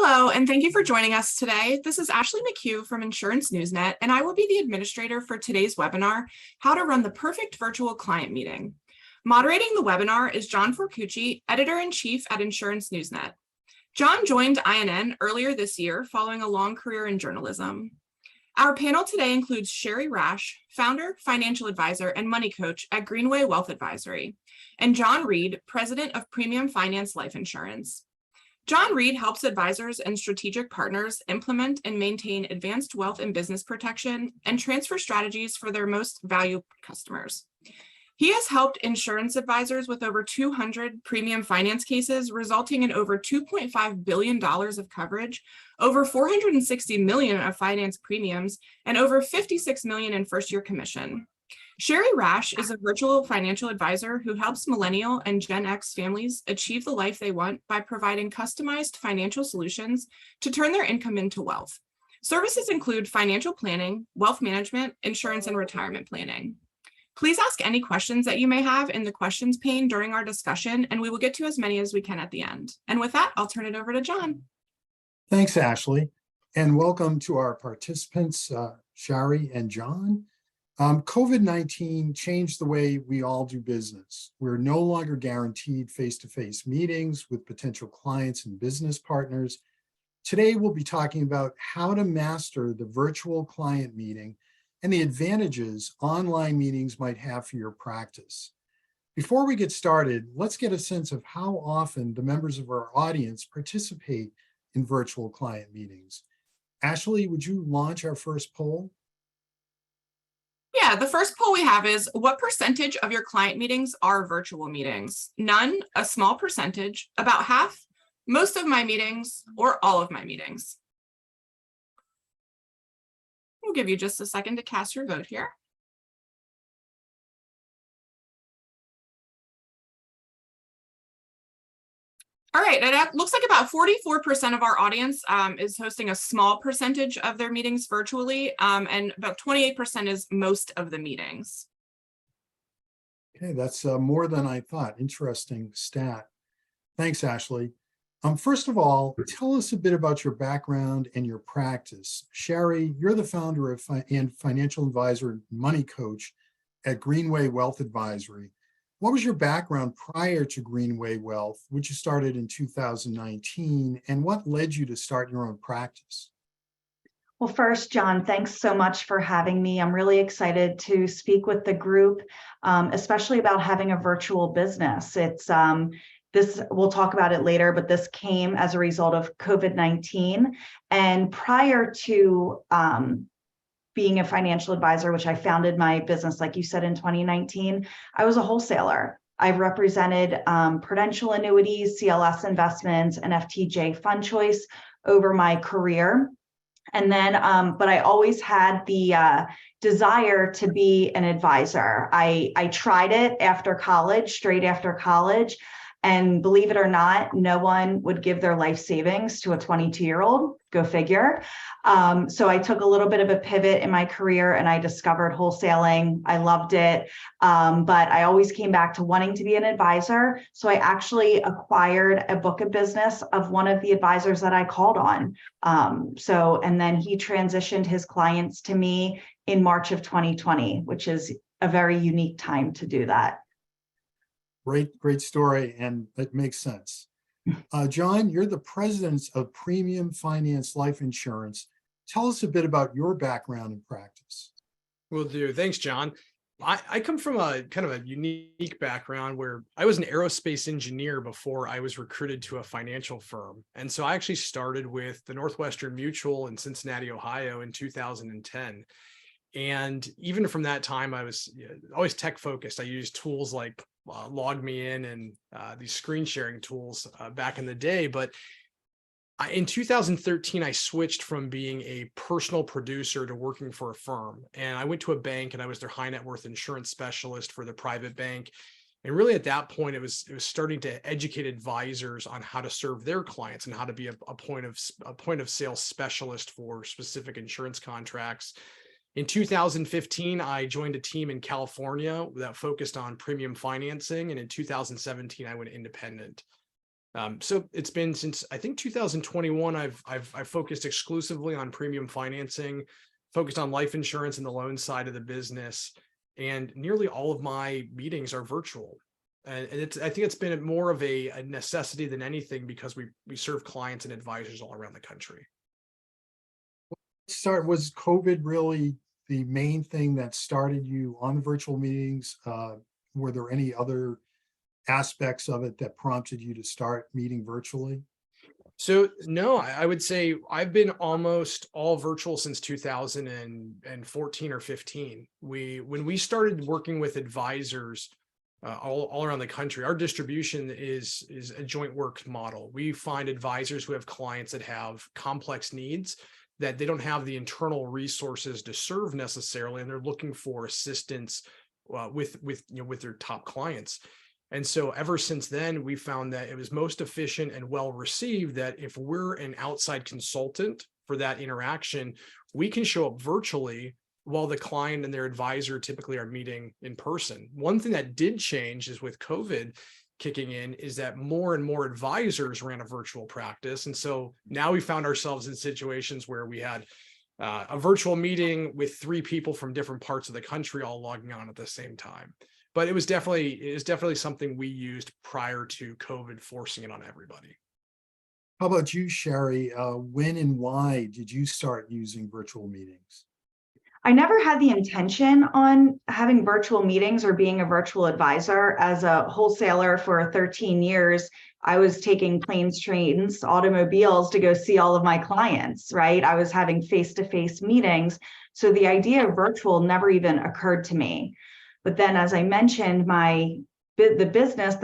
Hello, and thank you for joining us today. This is Ashley McHugh from Insurance Newsnet, and I will be the administrator for today's webinar, How to Run the Perfect Virtual Client Meeting. Moderating the webinar is John Forcucci, Editor-in-Chief at Insurance Newsnet. John joined INN earlier this year following a long career in journalism. Our panel today includes Shari Rash, founder, financial advisor, and money coach at Greenway Wealth Advisory, and John Reed, president of Premium Finance Life Insurance. John Reed helps advisors and strategic partners implement and maintain advanced wealth and business protection and transfer strategies for their most valued customers. He has helped insurance advisors with over 200 premium finance cases, resulting in over $2.5 billion of coverage, over $460 million of finance premiums, and over $56 million in first-year commission. Shari Rash is a virtual financial advisor who helps millennial and Gen X families achieve the life they want by providing customized financial solutions to turn their income into wealth. Services include financial planning, wealth management, insurance, and retirement planning. Please ask any questions that you may have in the questions pane during our discussion, and we will get to as many as we can at the end. And with that, I'll turn it over to John. Thanks, Ashley, and welcome to our participants, Shari and John. COVID-19 changed the way we all do business. We're no longer guaranteed face-to-face meetings with potential clients and business partners. Today, we'll be talking about how to master the virtual client meeting and the advantages online meetings might have for your practice. Before we get started, let's get a sense of how often the members of our audience participate in virtual client meetings. Ashley, would you launch our first poll? Yeah, the first poll we have is, what percentage of your client meetings are virtual meetings? None, a small percentage, about half, most of my meetings, or all of my meetings. We'll give you just a second to cast your vote here. All right, it looks like about 44% of our audience is hosting a small percentage of their meetings virtually, and about 28% is most of the meetings. Okay, that's more than I thought. Interesting stat. Thanks, Ashley. First of all, tell us a bit about your background and your practice. Shari, you're the founder of and financial advisor and money coach at Greenway Wealth Advisory. What was your background prior to Greenway Wealth, which you started in 2019, and what led you to start your own practice? Well, first, John, thanks so much for having me. I'm really excited to speak with the group, especially about having a virtual business. We'll talk about it later, but this came as a result of COVID-19. And prior to being a financial advisor, which I founded my business, like you said, in 2019, I was a wholesaler. I've represented Prudential annuities, CLS investments, and FTJ fund choice over my career. And then, but I always had the desire to be an advisor. I tried it after college, straight after college. And believe it or not, no one would give their life savings to a 22-year-old, go figure. So I took a little bit of a pivot in my career and I discovered wholesaling. I loved it, but I always came back to wanting to be an advisor. So I actually acquired a book of business of one of the advisors that I called on. And then he transitioned his clients to me in March of 2020, which is a very unique time to do that. Great story, and it makes sense. John, you're the president of Premium Finance Life Insurance. Tell us a bit about your background and practice. Will do. Thanks, John. I come from a kind of a unique background where I was an aerospace engineer before I was recruited to a financial firm. And so I actually started with the Northwestern Mutual in Cincinnati, Ohio in 2010. And even from that time, I was always tech focused. I used tools like LogMeIn and these screen sharing tools back in the day. But in 2013, I switched from being a personal producer to working for a firm. And I went to a bank and I was their high net worth insurance specialist for the private bank. And really at that point, it was starting to educate advisors on how to serve their clients and how to be a point of sale specialist for specific insurance contracts. In 2015, I joined a team in California that focused on premium financing. And in 2017, I went independent. So it's been since I think 2021. I've focused exclusively on premium financing, focused on life insurance and the loan side of the business, and nearly all of my meetings are virtual. And I think it's been more of a necessity than anything because we serve clients and advisors all around the country. Was COVID really the main thing that started you on virtual meetings? Were there any other aspects of it that prompted you to start meeting virtually? So no, I would say I've been almost all virtual since 2014 or 15. When we started working with advisors all around the country, our distribution is a joint work model. We find advisors who have clients that have complex needs that they don't have the internal resources to serve necessarily, and they're looking for assistance with their top clients. And so ever since then, we found that it was most efficient and well received that if we're an outside consultant for that interaction, we can show up virtually while the client and their advisor typically are meeting in person. One thing that did change is with COVID kicking in is that more and more advisors ran a virtual practice. And so now we found ourselves in situations where we had a virtual meeting with 3 people from different parts of the country all logging on at the same time. But it was definitely something we used prior to COVID forcing it on everybody. How about you, Shari? When and why did you start using virtual meetings? I never had the intention on having virtual meetings or being a virtual advisor. As a wholesaler for 13 years, I was taking planes, trains, automobiles to go see all of my clients, right? I was having face-to-face meetings. So the idea of virtual never even occurred to me. But then, as I mentioned, the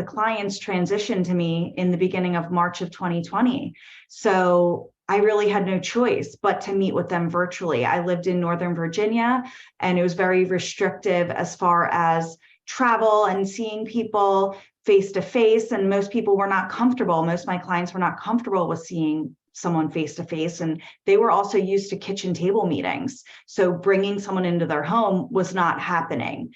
clients transitioned to me in the beginning of March of 2020. So I really had no choice but to meet with them virtually. I lived in Northern Virginia, and it was very restrictive as far as travel and seeing people face to face. And most people were not comfortable. Most of my clients were not comfortable with seeing someone face to face. And they were also used to kitchen table meetings. So bringing someone into their home was not happening.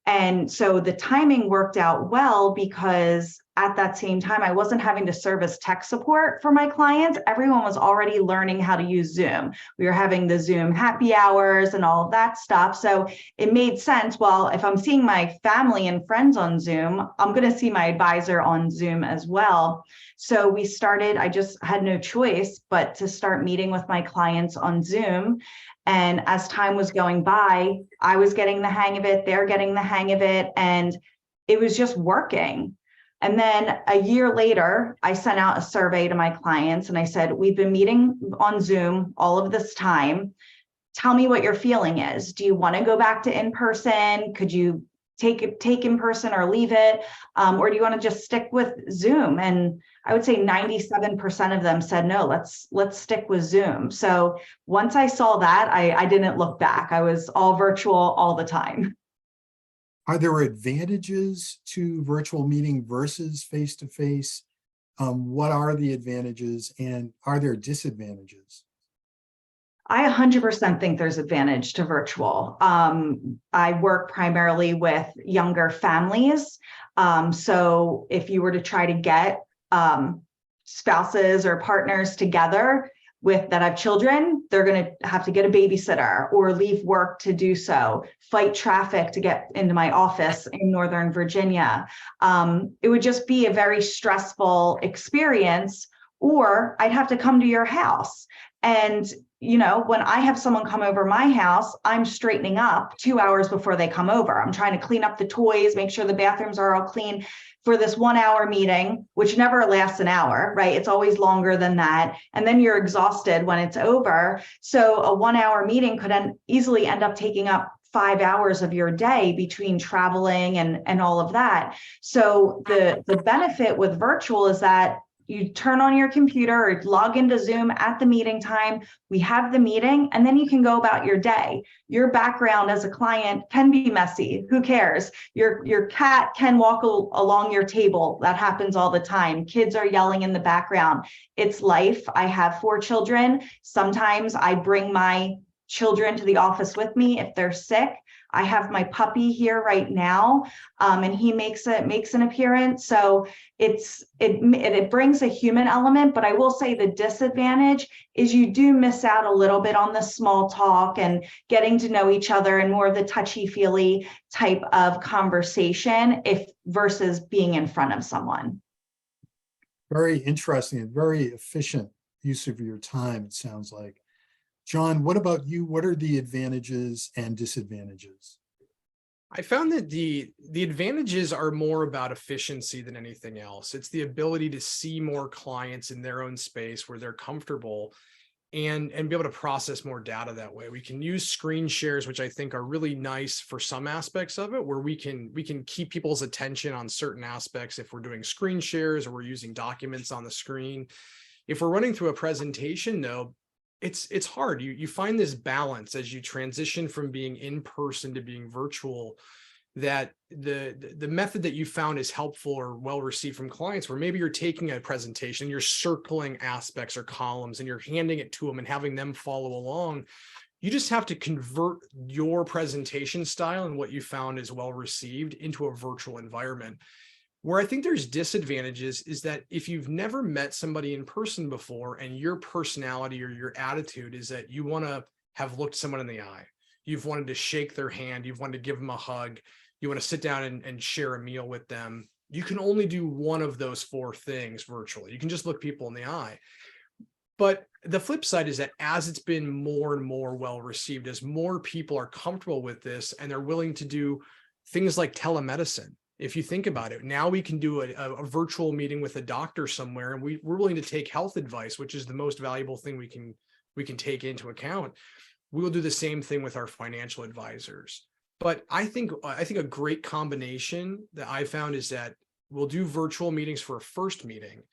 And so the timing worked out well because at that same time, I wasn't having to serve as tech support for my clients. Everyone was already learning how to use Zoom. We were having the Zoom happy hours and all of that stuff. So it made sense. Well, if I'm seeing my family and friends on Zoom, I'm going to see my advisor on Zoom as well. So we started, I just had no choice but to start meeting with my clients on Zoom. And as time was going by, I was getting the hang of it, they're getting the hang of it, and it was just working. And then a year later, I sent out a survey to my clients and I said, we've been meeting on Zoom all of this time. Tell me what your feeling is. Do you want to go back to in-person? Could you take in person or leave it? Or do you want to just stick with Zoom? And I would say 97% of them said, no, let's stick with Zoom. So once I saw that, I didn't look back. I was all virtual all the time. Are there advantages to virtual meeting versus face-to-face? What are the advantages and are there disadvantages? I 100% think there's advantage to virtual. I work primarily with younger families. So if you were to try to get spouses or partners together that have children, they're going to have to get a babysitter or leave work to do so, fight traffic to get into my office in Northern Virginia. It would just be a very stressful experience, or I'd have to come to your house. And when I have someone come over my house, I'm straightening up 2 hours before they come over. I'm trying to clean up the toys, make sure the bathrooms are all clean for this 1 hour meeting, which never lasts an hour, right? It's always longer than that. And then you're exhausted when it's over. So a 1 hour meeting could easily end up taking up 5 hours of your day between traveling and all of that. So the benefit with virtual is that you turn on your computer or log into Zoom at the meeting time, we have the meeting, and then you can go about your day. Your background as a client can be messy. Who cares? Your cat can walk along your table. That happens all the time. Kids are yelling in the background. It's life. I have 4 children. Sometimes I bring my children to the office with me if they're sick. I have my puppy here right now, and he makes an appearance. So it brings a human element, but I will say the disadvantage is you do miss out a little bit on the small talk and getting to know each other and more of the touchy-feely type of conversation versus being in front of someone. Very interesting and very efficient use of your time, it sounds like. John, what about you? What are the advantages and disadvantages? I found that the advantages are more about efficiency than anything else. It's the ability to see more clients in their own space where they're comfortable and be able to process more data that way. We can use screen shares, which I think are really nice for some aspects of it, where we can keep people's attention on certain aspects if we're doing screen shares or we're using documents on the screen. If we're running through a presentation, though, it's hard. You find this balance as you transition from being in person to being virtual, that the method that you found is helpful or well received from clients, where maybe you're taking a presentation, you're circling aspects or columns and you're handing it to them and having them follow along. You just have to convert your presentation style and what you found is well received into a virtual environment. Where I think there's disadvantages is that if you've never met somebody in person before and your personality or your attitude is that you want to have looked someone in the eye, you've wanted to shake their hand, you've wanted to give them a hug, you want to sit down and share a meal with them, you can only do one of those four things virtually. You can just look people in the eye. But the flip side is that as it's been more and more well received, as more people are comfortable with this and they're willing to do things like telemedicine. If you think about it, now we can do a virtual meeting with a doctor somewhere, and we're willing to take health advice, which is the most valuable thing we can take into account. We will do the same thing with our financial advisors. But I think a great combination that I found is that we'll do virtual meetings for a first meeting,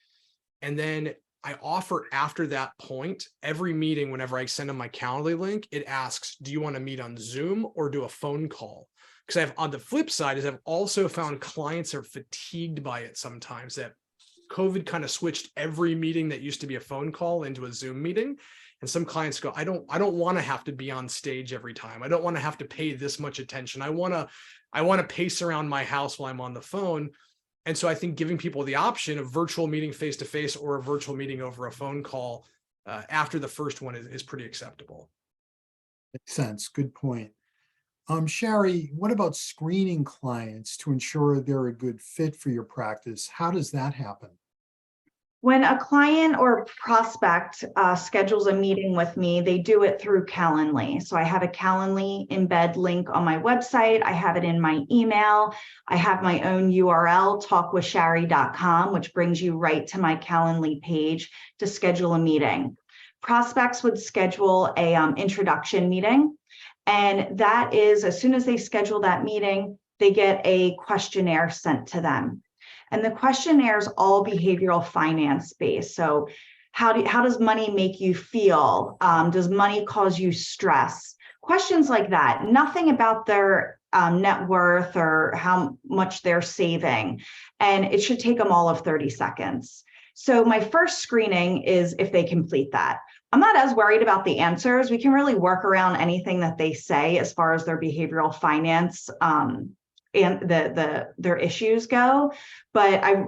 and then I offer after that point, every meeting, whenever I send them my Calendly link, it asks, do you want to meet on Zoom or do a phone call? Because I've, on the flip side, is I've also found clients are fatigued by it sometimes, that COVID kind of switched every meeting that used to be a phone call into a Zoom meeting. And some clients go, I don't want to have to be on stage every time. I don't want to have to pay this much attention. I want to pace around my house while I'm on the phone. And so I think giving people the option of virtual meeting face-to-face or a virtual meeting over a phone call after the first one is pretty acceptable. Makes sense. Good point. Shari, what about screening clients to ensure they're a good fit for your practice? How does that happen? When a client or prospect schedules a meeting with me, they do it through Calendly. So I have a Calendly embed link on my website. I have it in my email. I have my own URL, talkwithshari.com, which brings you right to my Calendly page to schedule a meeting. Prospects would schedule a introduction meeting. And that is, as soon as they schedule that meeting, they get a questionnaire sent to them. And the questionnaire is all behavioral finance based. So how does money make you feel? Does money cause you stress? Questions like that. Nothing about their net worth or how much they're saving. And it should take them all of 30 seconds. So my first screening is if they complete that. I'm not as worried about the answers. We can really work around anything that they say as far as their behavioral finance and their issues go. But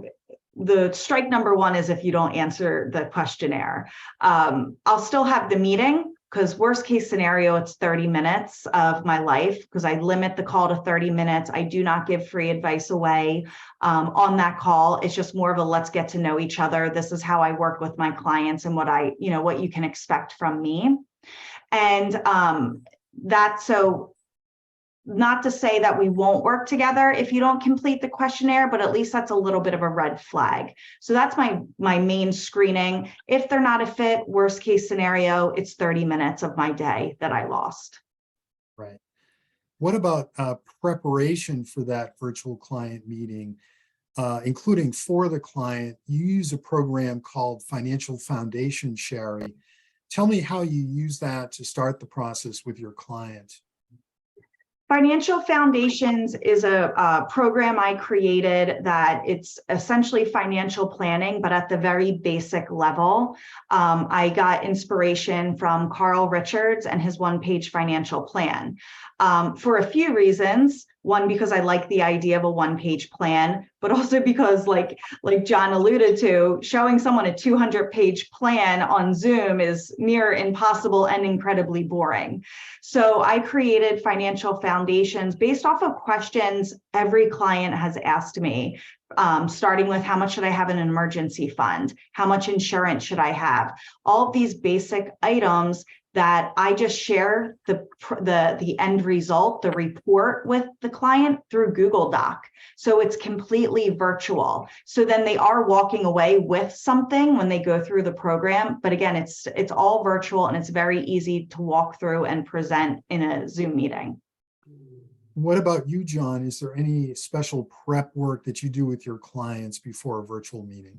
the strike number one is if you don't answer the questionnaire. I'll still have the meeting, because worst case scenario, it's 30 minutes of my life, because I limit the call to 30 minutes. I do not give free advice away on that call. It's just more of a let's get to know each other. This is how I work with my clients and what you can expect from me. And so not to say that we won't work together if you don't complete the questionnaire, but at least that's a little bit of a red flag. So that's my main screening. If they're not a fit, worst case scenario, it's 30 minutes of my day that I lost. Right. What about preparation for that virtual client meeting, including for the client? You use a program called Financial Foundation, Shari. Tell me how you use that to start the process with your client. Financial Foundations is a program I created that it's essentially financial planning, but at the very basic level. I got inspiration from Carl Richards and his one-page financial plan for a few reasons. One, because I like the idea of a one-page plan, but also because like John alluded to, showing someone a 200-page plan on Zoom is near impossible and incredibly boring. So I created Financial Foundations based off of questions every client has asked me, starting with how much should I have in an emergency fund? How much insurance should I have? All of these basic items that I just share the end result, the report with the client through Google Doc. So it's completely virtual. So then they are walking away with something when they go through the program. But again, it's all virtual and it's very easy to walk through and present in a Zoom meeting. What about you, John? Is there any special prep work that you do with your clients before a virtual meeting?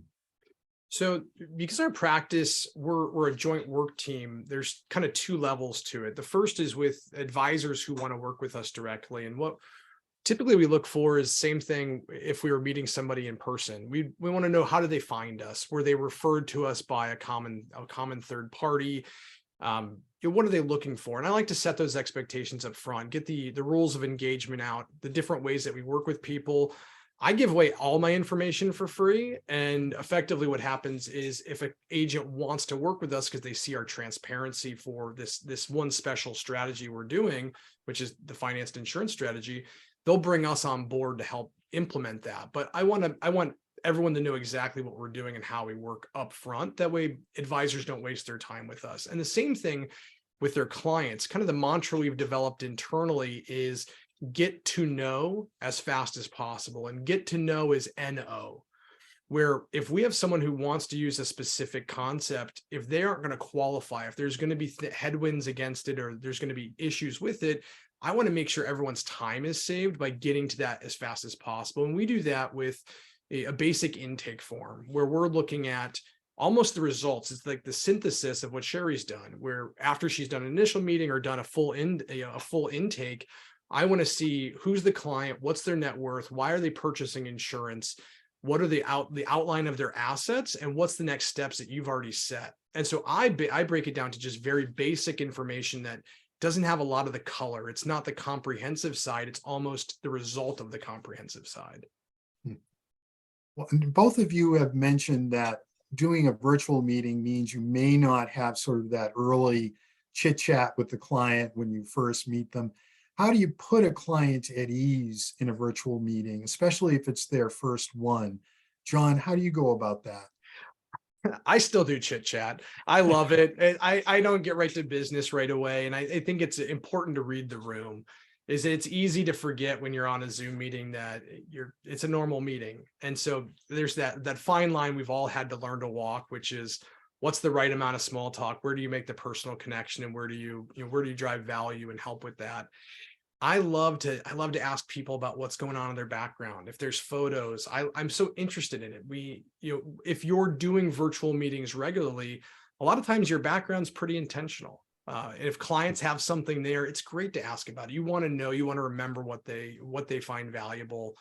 So because our practice, we're a joint work team, there's kind of two levels to it. The first is with advisors who want to work with us directly. And what typically we look for is same thing if we were meeting somebody in person. We want to know, how did they find us? Were they referred to us by a common third party? What are they looking for? And I like to set those expectations up front, get the rules of engagement out, the different ways that we work with people. I give away all my information for free. And effectively what happens is if an agent wants to work with us because they see our transparency for this one special strategy we're doing, which is the financed insurance strategy, they'll bring us on board to help implement that. But I want everyone to know exactly what we're doing and how we work up front. That way advisors don't waste their time with us. And the same thing with their clients. Kind of the mantra we've developed internally is get to know as fast as possible, and get to know is NO, where if we have someone who wants to use a specific concept, if they aren't going to qualify, if there's going to be headwinds against it, or there's going to be issues with it, I want to make sure everyone's time is saved by getting to that as fast as possible. And we do that with a basic intake form where we're looking at almost the results. It's like the synthesis of what Shari's done, where after she's done an initial meeting or done a full intake, I want to see who's the client, what's their net worth, why are they purchasing insurance, what are the outline of their assets, and what's the next steps that you've already set. And so I break it down to just very basic information that doesn't have a lot of the color. It's not the comprehensive side. It's almost the result of the comprehensive side. Well, both of you have mentioned that doing a virtual meeting means you may not have sort of that early chit chat with the client when you first meet them. How do you put a client at ease in a virtual meeting, especially if it's their first one? John, how do you go about that? I still do chit chat. I love it. I don't get right to business right away. And I think it's important to read the room. It's easy to forget when you're on a Zoom meeting that it's a normal meeting. And so there's that fine line we've all had to learn to walk, which is what's the right amount of small talk? Where do you make the personal connection, and where do you drive value and help with that? I love to ask people about what's going on in their background. If there's photos, I'm so interested in it. If you're doing virtual meetings regularly, a lot of times your background's pretty intentional. If clients have something there, it's great to ask about it. You want to know, you want to remember what they find valuable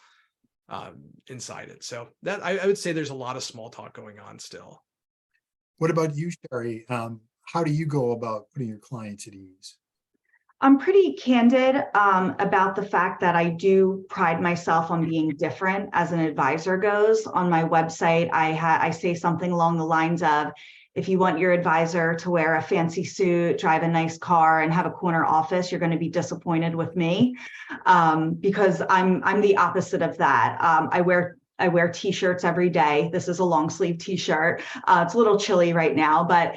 inside it. So that I would say there's a lot of small talk going on still. What about you, Shari? How do you go about putting your clients at ease? I'm pretty candid about the fact that I do pride myself on being different as an advisor goes. On my website, I say something along the lines of, if you want your advisor to wear a fancy suit, drive a nice car, and have a corner office, you're going to be disappointed with me because I'm the opposite of that. I wear t-shirts every day. This is a long sleeve t-shirt. It's a little chilly right now, but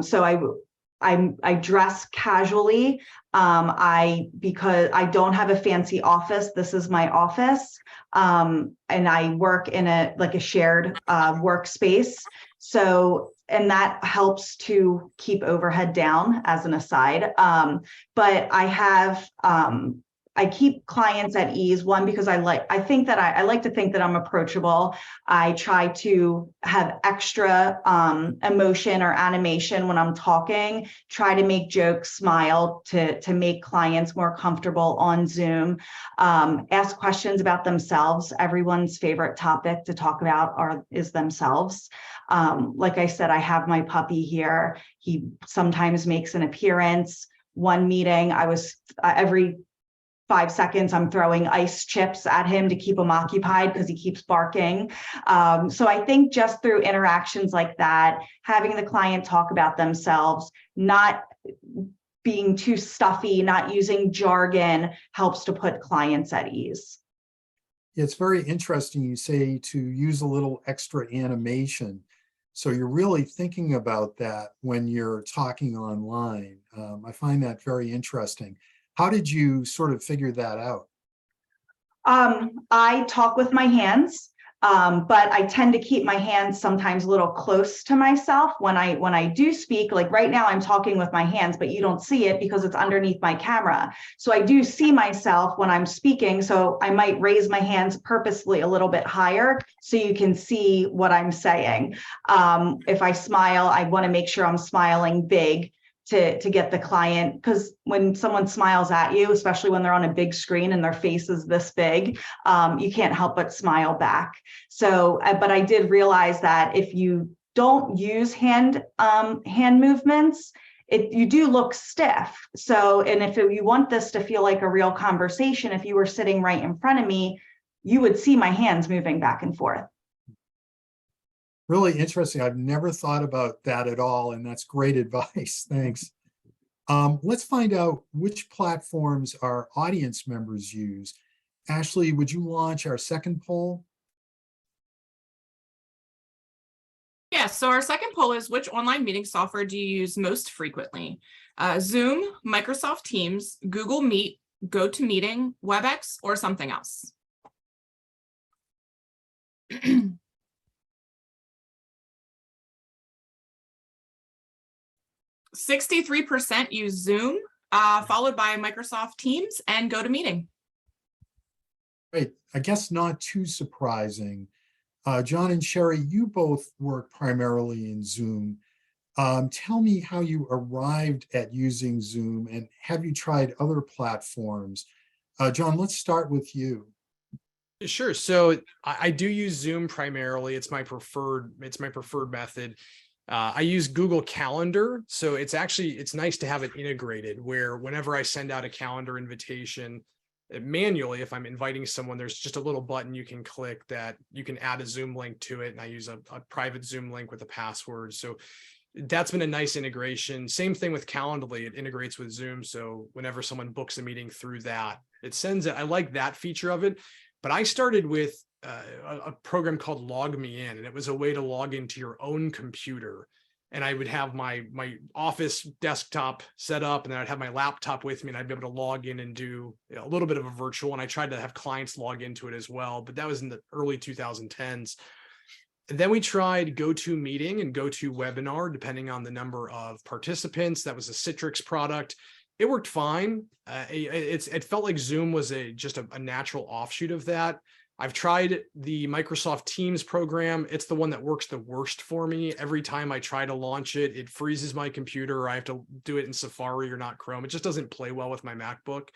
so I dress casually. Because I don't have a fancy office, this is my office. And I work in a shared workspace. So, and that helps to keep overhead down as an aside. But I have I keep clients at ease. One, because I like to think that I'm approachable. I try to have extra emotion or animation when I'm talking, try to make jokes, smile to make clients more comfortable on Zoom, ask questions about themselves. Everyone's favorite topic to talk about is themselves. Like I said, I have my puppy here. He sometimes makes an appearance. One meeting, every 5 seconds, I'm throwing ice chips at him to keep him occupied because he keeps barking. So I think just through interactions like that, having the client talk about themselves, not being too stuffy, not using jargon, helps to put clients at ease. It's very interesting you say to use a little extra animation. So you're really thinking about that when you're talking online. I find that very interesting. How did you sort of figure that out? I talk with my hands, but I tend to keep my hands sometimes a little close to myself when I do speak. Like right now, I'm talking with my hands, but you don't see it because it's underneath my camera. So I do see myself when I'm speaking. So I might raise my hands purposely a little bit higher so you can see what I'm saying. If I smile, I want to make sure I'm smiling big to get the client, because when someone smiles at you, especially when they're on a big screen and their face is this big, you can't help but smile back. So, but I did realize that if you don't use hand movements, you do look stiff. So, and if you want this to feel like a real conversation, if you were sitting right in front of me, you would see my hands moving back and forth. Really interesting. I've never thought about that at all, and that's great advice. Thanks. Let's find out which platforms our audience members use. Ashley, would you launch our second poll? Yes, so our second poll is, which online meeting software do you use most frequently? Zoom, Microsoft Teams, Google Meet, GoToMeeting, WebEx, or something else? 63% use Zoom, followed by Microsoft Teams and GoToMeeting. Great. I guess not too surprising. John and Shari, you both work primarily in Zoom. Tell me how you arrived at using Zoom, and have you tried other platforms? John, let's start with you. Sure. So I do use Zoom primarily. It's my preferred method. I use Google Calendar. So it's nice to have it integrated where whenever I send out a calendar invitation manually, if I'm inviting someone, there's just a little button you can click that you can add a Zoom link to it. And I use a private Zoom link with a password. So that's been a nice integration. Same thing with Calendly. It integrates with Zoom. So whenever someone books a meeting through that, it sends it. I like that feature of it. But I started with a program called Log Me In, and it was a way to log into your own computer. And I would have my office desktop set up, and then I'd have my laptop with me, and I'd be able to log in and do a little bit of a virtual. And I tried to have clients log into it as well, but that was in the early 2010s. And then we tried GoToMeeting and GoToWebinar, depending on the number of participants. That was a Citrix product. It worked fine. It felt like Zoom was just a natural offshoot of that. I've tried the Microsoft Teams program. It's the one that works the worst for me. Every time I try to launch it, it freezes my computer, or I have to do it in Safari or not Chrome. It just doesn't play well with my MacBook.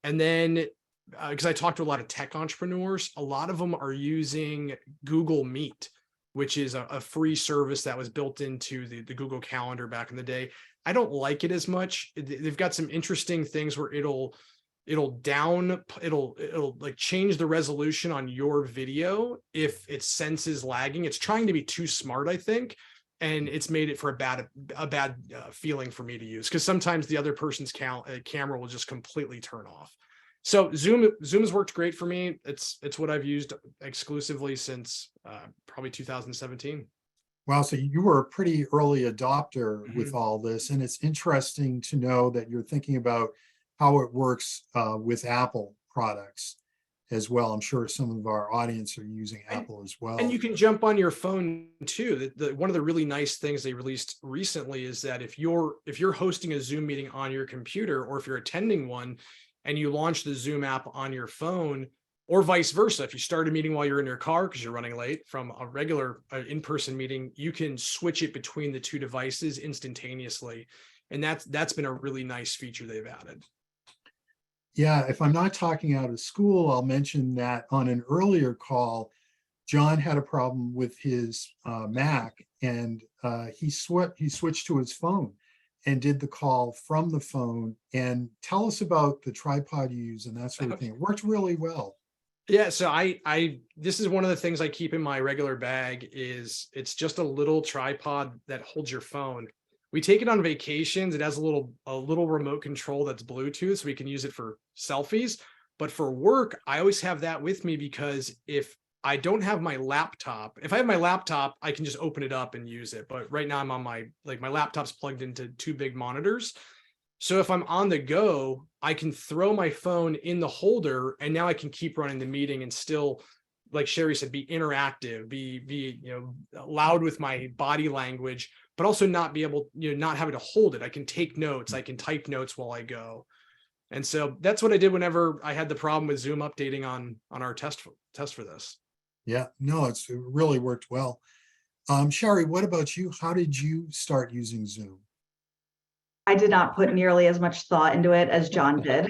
And then, because I talk to a lot of tech entrepreneurs, a lot of them are using Google Meet, which is a free service that was built into the Google Calendar back in the day. I don't like it as much. They've got some interesting things where it'll like change the resolution on your video if it senses lagging. It's trying to be too smart, I think, and it's made it for a bad feeling for me to use, because sometimes the other person's camera will just completely turn off. So Zoom has worked great for me. It's what I've used exclusively since probably 2017. Wow, so you were a pretty early adopter with all this, and it's interesting to know that you're thinking about how it works with Apple products as well. I'm sure some of our audience are using Apple as well. And you can jump on your phone too. One of the really nice things they released recently is that if you're hosting a Zoom meeting on your computer, or if you're attending one, and you launch the Zoom app on your phone, or vice versa. If you start a meeting while you're in your car because you're running late from a regular in-person meeting, you can switch it between the two devices instantaneously. And that's been a really nice feature they've added. Yeah, if I'm not talking out of school, I'll mention that on an earlier call, John had a problem with his Mac, and he switched to his phone and did the call from the phone. And tell us about the tripod you use and that sort of thing. It worked really well. Yeah, so this is one of the things I keep in my regular bag. Is it's just a little tripod that holds your phone. We take it on vacations. It has a little remote control that's Bluetooth, so we can use it for selfies. But for work, I always have that with me, because if I don't have my laptop, if I have my laptop, I can just open it up and use it. But right now I'm on my laptop's plugged into two big monitors. So if I'm on the go, I can throw my phone in the holder, and now I can keep running the meeting and still, like Shari said, be interactive, be loud with my body language, but also not be able, not having to hold it. I can take notes, I can type notes while I go. And so that's what I did whenever I had the problem with Zoom updating on our test for this. Yeah, no, it really worked well. Shari, what about you? How did you start using Zoom? I did not put nearly as much thought into it as John did.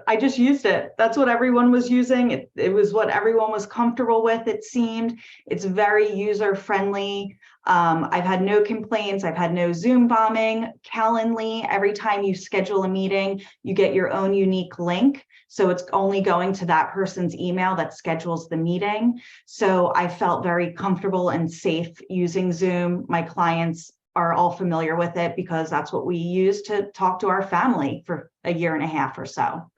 I just used it. That's what everyone was using. It was what everyone was comfortable with, it seemed. It's very user-friendly. I've had no complaints. I've had no Zoom bombing. Calendly, every time you schedule a meeting, you get your own unique link. So it's only going to that person's email that schedules the meeting. So I felt very comfortable and safe using Zoom. My clients are all familiar with it because that's what we use to talk to our family for a year and a half or so.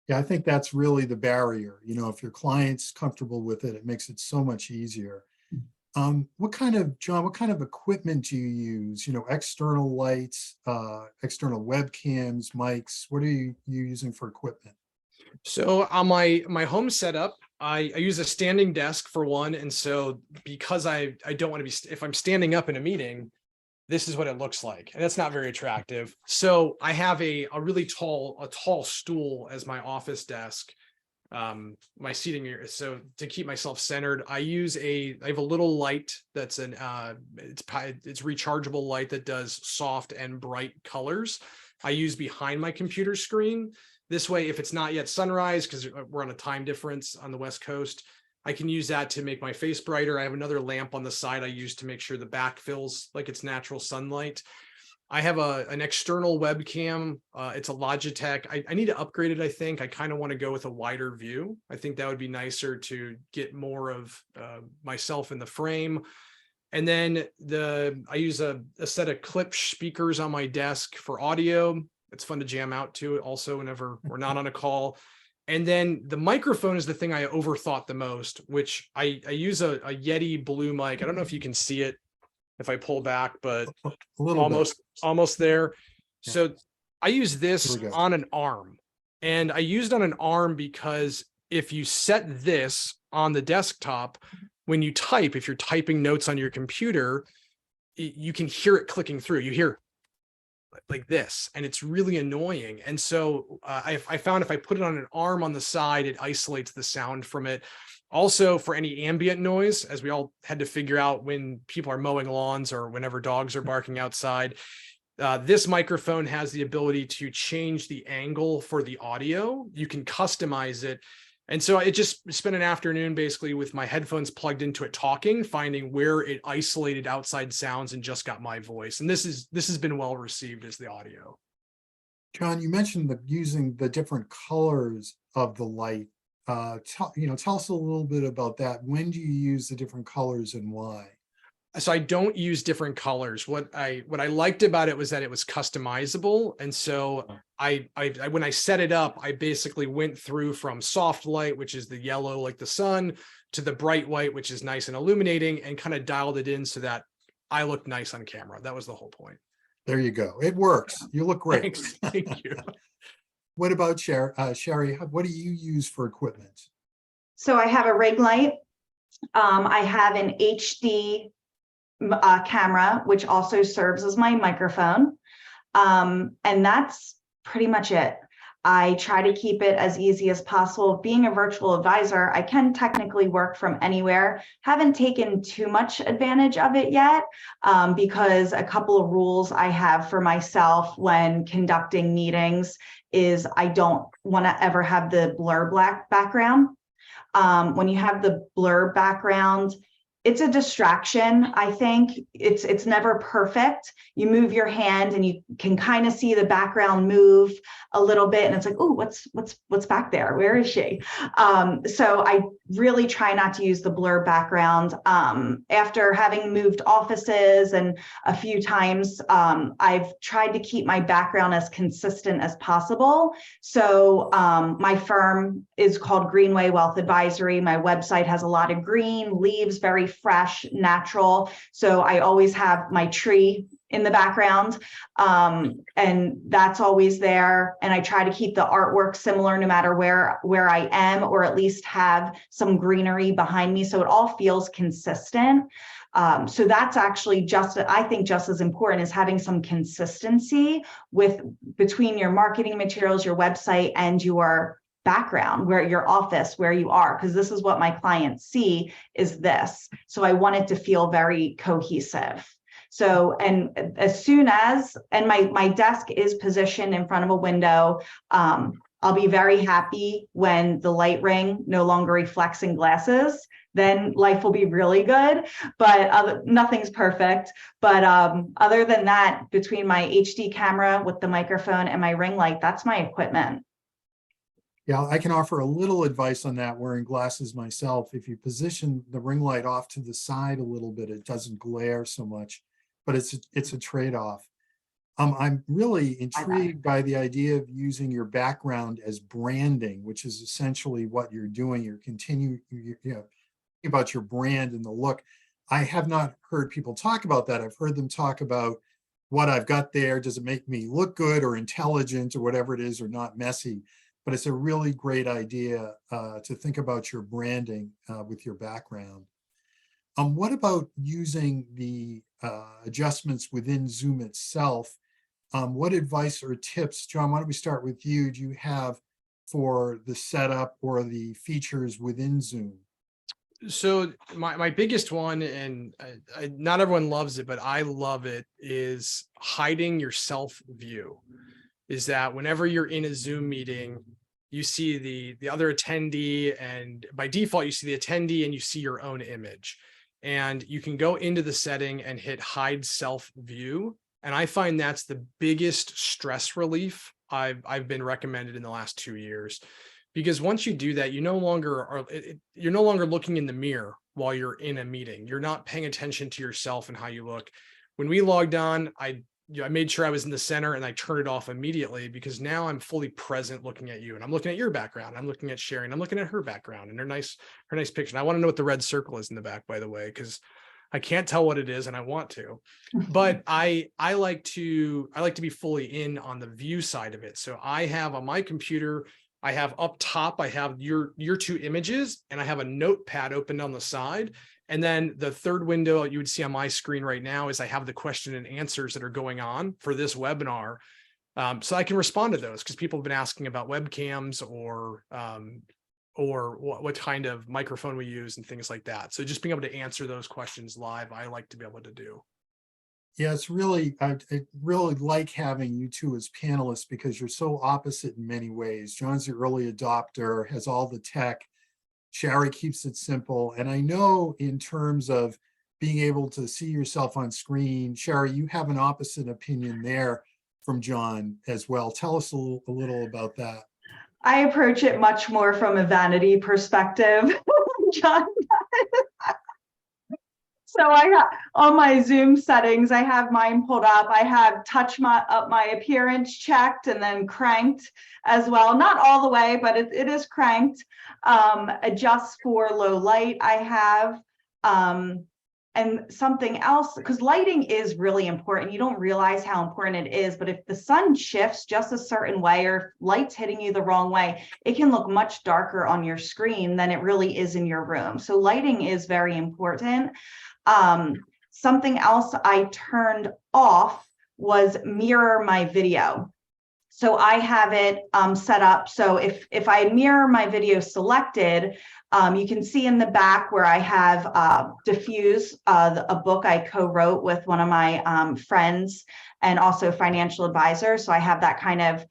Yeah, I think that's really the barrier. If your client's comfortable with it, it makes it so much easier. John, what kind of equipment do you use? External lights, external webcams, mics. What are you using for equipment? So on my home setup, I use a standing desk for one. And so because I don't want to be, if I'm standing up in a meeting, this is what it looks like. And that's not very attractive. So I have a really tall stool as my office desk, my seating area. So to keep myself centered, I have a little light that's it's rechargeable light that does soft and bright colors. I use behind my computer screen. This way, if it's not yet sunrise, because we're on a time difference on the West Coast, I can use that to make my face brighter. I have another lamp on the side I use to make sure the back feels like it's natural sunlight. I have an external webcam. It's a Logitech. I need to upgrade it, I think. I kind of want to go with a wider view. I think that would be nicer to get more of myself in the frame. And then I use a set of clip speakers on my desk for audio. It's fun to jam out to also whenever we're not on a call. And then the microphone is the thing I overthought the most, which I use a Yeti Blue mic. I don't know if you can see it if I pull back, but almost there. Yeah. So I use this on an arm, and I used on an arm because if you set this on the desktop, when you type, if you're typing notes on your computer, you can hear it clicking through. You hear like this, and it's really annoying. And so I found if I put it on an arm on the side, it isolates the sound from it. Also, for any ambient noise, as we all had to figure out when people are mowing lawns or whenever dogs are barking outside, this microphone has the ability to change the angle for the audio. You can customize it. And so I just spent an afternoon basically with my headphones plugged into it, talking, finding where it isolated outside sounds and just got my voice. And this has been well received as the audio. John, you mentioned using the different colors of the light. Tell us a little bit about that. When do you use the different colors and why? So I don't use different colors. What I liked about it was that it was customizable. And so I when I set it up, I basically went through from soft light, which is the yellow like the sun, to the bright white, which is nice and illuminating, and kind of dialed it in so that I look nice on camera. That was the whole point. There you go. It works. You look great. Thanks. Thank you. What about Shari? What do you use for equipment? So I have a ring light. I have an HD camera, which also serves as my microphone. And that's pretty much it. I try to keep it as easy as possible. Being a virtual advisor, I can technically work from anywhere. Haven't taken too much advantage of it yet, because a couple of rules I have for myself when conducting meetings is I don't want to ever have the blur black background. When you have the blur background, it's a distraction. I think it's never perfect. You move your hand and you can kind of see the background move a little bit, and it's like, oh, what's back there? Where is she? So I really try not to use the blur background. After having moved offices and a few times, I've tried to keep my background as consistent as possible. So my firm is called Greenway Wealth Advisory. My website has a lot of green leaves, very fresh, natural. So I always have my tree in the background, and that's always there. And I try to keep the artwork similar no matter where I am, or at least have some greenery behind me, so it all feels consistent. So that's actually I think just as important as having some consistency between your marketing materials, your website, and your background, where your office, where you are, because this is what my clients see is this. So I want it to feel very cohesive. So, and as soon as, and my desk is positioned in front of a window, I'll be very happy when the light ring no longer reflects in glasses. Then life will be really good, but nothing's perfect. But other than that, between my HD camera with the microphone and my ring light, that's my equipment. Yeah, I can offer a little advice on that, wearing glasses myself. If you position the ring light off to the side a little bit, it doesn't glare so much, but it's a trade-off. I'm really intrigued by the idea of using your background as branding, which is essentially what you're doing. You're continuing, about your brand and the look. I have not heard people talk about that. I've heard them talk about what I've got there. Does it make me look good or intelligent or whatever it is, or not messy? But it's a really great idea to think about your branding with your background. What about using the adjustments within Zoom itself? What advice or tips, John, why don't we start with you, do you have for the setup or the features within Zoom? So my biggest one, and not everyone loves it, but I love it, is hiding your self view. Is that whenever you're in a Zoom meeting, you see the other attendee, and by default, you see the attendee and you see your own image. And you can go into the setting and hit hide self view. And I find that's the biggest stress relief I've been recommended in the last 2 years. Because once you do that, you're no longer looking in the mirror while you're in a meeting. You're not paying attention to yourself and how you look. When we logged on, I made sure I was in the center and I turned it off immediately, because now I'm fully present looking at you, and I'm looking at your background. I'm looking at Shari, and I'm looking at her background and her nice picture. And I want to know what the red circle is in the back, by the way, because I can't tell what it is and I want to. But I like to be fully in on the view side of it. So I have on my computer, I have up top, I have your two images, and I have a notepad open on the side. And then the third window you would see on my screen right now is I have the question and answers that are going on for this webinar. So I can respond to those, because people have been asking about webcams or what kind of microphone we use and things like that. So just being able to answer those questions live, I like to be able to do. Yeah, it's really, I really like having you two as panelists, because you're so opposite in many ways. John's the early adopter, has all the tech. Shari keeps it simple. And I know in terms of being able to see yourself on screen, Shari, you have an opposite opinion there from John as well. Tell us a little about that. I approach it much more from a vanity perspective, John. So I have on my Zoom settings, I have mine pulled up. I have up my appearance checked and then cranked as well. Not all the way, but it is cranked. Adjust for low light I have. And something else, because lighting is really important. You don't realize how important it is, but if the sun shifts just a certain way, or if light's hitting you the wrong way, it can look much darker on your screen than it really is in your room. So lighting is very important. Something else I turned off was mirror my video. So I have it set up. So if I mirror my video selected, you can see in the back where I have Diffuse, a book I co-wrote with one of my friends and also financial advisor. So I have that kind of